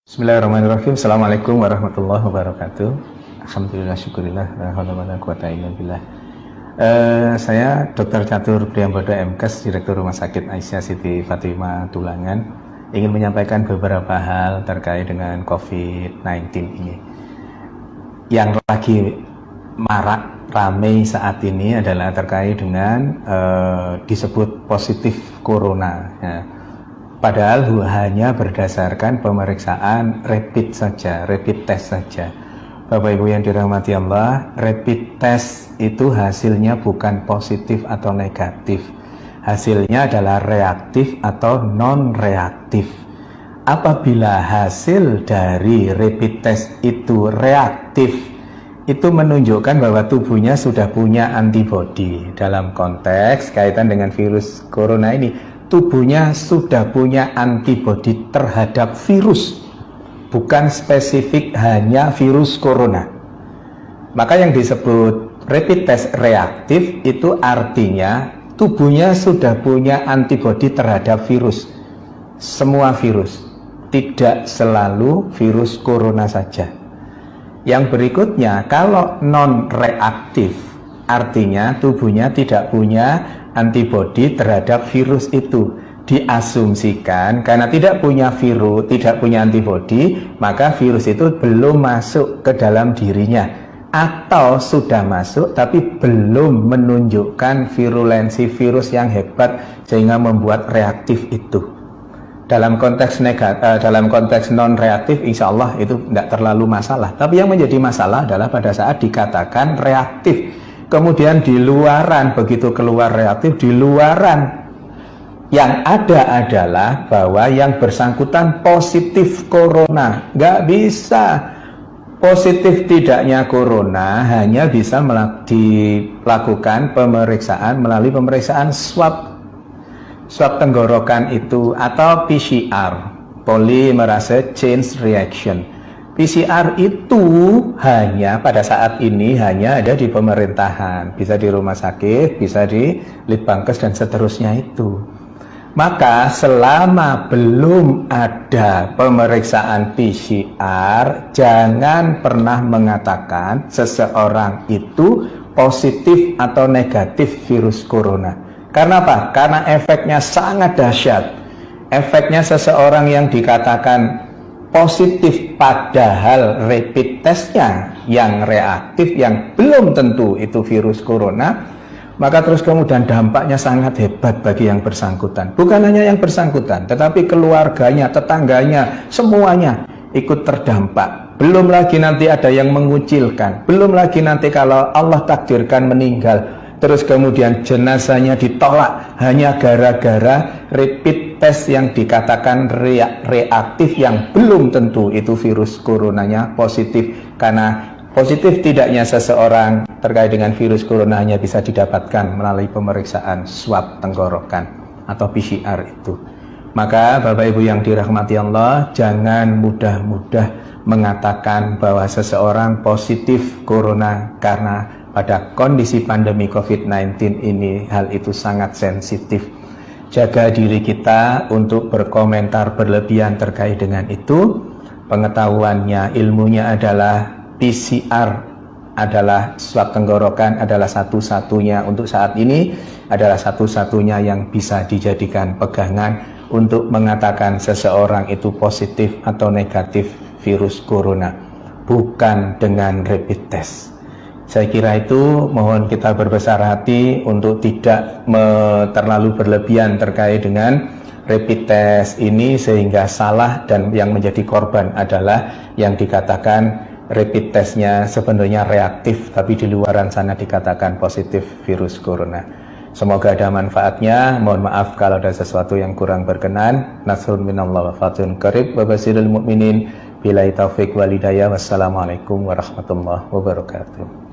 Bismillahirrahmanirrahim. Assalamualaikum warahmatullahi wabarakatuh. Alhamdulillah, syukurillah, la haula wala quwata illa billah. Saya Dr. Catur Priyambodo MKes, Direktur Rumah Sakit Aisyah Siti Fatimah Tulangan, ingin menyampaikan beberapa hal terkait dengan COVID-19 ini. Yang lagi marak ramai saat ini adalah terkait dengan disebut positif corona. Ya. Padahal hanya berdasarkan pemeriksaan rapid saja, rapid test saja. Bapak Ibu yang dirahmati Allah, rapid test itu hasilnya bukan positif atau negatif. Hasilnya adalah reaktif atau non-reaktif. Apabila hasil dari rapid test itu reaktif, itu menunjukkan bahwa tubuhnya sudah punya antibodi. Dalam konteks kaitan dengan virus corona ini, tubuhnya sudah punya antibodi terhadap virus, bukan spesifik hanya virus corona. Maka yang disebut rapid test reaktif itu artinya tubuhnya sudah punya antibodi terhadap virus, semua virus, tidak selalu virus corona saja. Yang berikutnya, kalau non reaktif artinya tubuhnya tidak punya antibodi terhadap virus itu. Diasumsikan karena tidak punya virus, tidak punya antibodi, maka virus itu belum masuk ke dalam dirinya, atau sudah masuk tapi belum menunjukkan virulensi virus yang hebat sehingga membuat reaktif itu. Dalam konteks dalam konteks non reaktif, insya Allah itu tidak terlalu masalah. Tapi yang menjadi masalah adalah pada saat dikatakan reaktif, kemudian di luaran, begitu keluar reaktif, di luaran yang ada adalah bahwa yang bersangkutan positif corona. Nggak bisa. Positif tidaknya corona hanya bisa dilakukan pemeriksaan melalui pemeriksaan swab tenggorokan itu, atau PCR, polymerase chain reaction. PCR itu hanya pada saat ini hanya ada di pemerintahan, bisa di rumah sakit, bisa di Litbangkes dan seterusnya itu. Maka selama belum ada pemeriksaan PCR, jangan pernah mengatakan seseorang itu positif atau negatif virus corona. Karena apa? Karena efeknya sangat dahsyat. Efeknya seseorang yang dikatakan positif padahal rapid testnya yang reaktif, yang belum tentu itu virus corona, maka terus kemudian dampaknya sangat hebat bagi yang bersangkutan. Bukan hanya yang bersangkutan, tetapi keluarganya, tetangganya, semuanya ikut terdampak. Belum lagi nanti ada yang mengucilkan, belum lagi nanti kalau Allah takdirkan meninggal, terus kemudian jenazahnya ditolak hanya gara-gara rapid test yang dikatakan reaktif, yang belum tentu itu virus coronanya positif. Karena positif tidaknya seseorang terkait dengan virus corona hanya bisa didapatkan melalui pemeriksaan swab tenggorokan atau PCR itu. Maka Bapak Ibu yang dirahmati Allah, jangan mudah-mudah mengatakan bahwa seseorang positif corona, karena pada kondisi pandemi COVID-19 ini hal itu sangat sensitif. Jaga diri kita untuk berkomentar berlebihan terkait dengan itu. Pengetahuannya, ilmunya adalah PCR adalah swab tenggorokan, adalah satu-satunya untuk saat ini, adalah satu-satunya yang bisa dijadikan pegangan untuk mengatakan seseorang itu positif atau negatif virus corona, bukan dengan rapid test. Saya kira itu, mohon kita berbesar hati untuk tidak terlalu berlebihan terkait dengan rapid test ini sehingga salah, dan yang menjadi korban adalah yang dikatakan rapid testnya sebenarnya reaktif tapi di luaran sana dikatakan positif virus corona. Semoga ada manfaatnya. Mohon maaf kalau ada sesuatu yang kurang berkenan. Nasrun minallah wa fatun qarib wa basirul mu'minin. Billahi taufiq wal hidayah. Wassalamualaikum warahmatullahi wabarakatuh.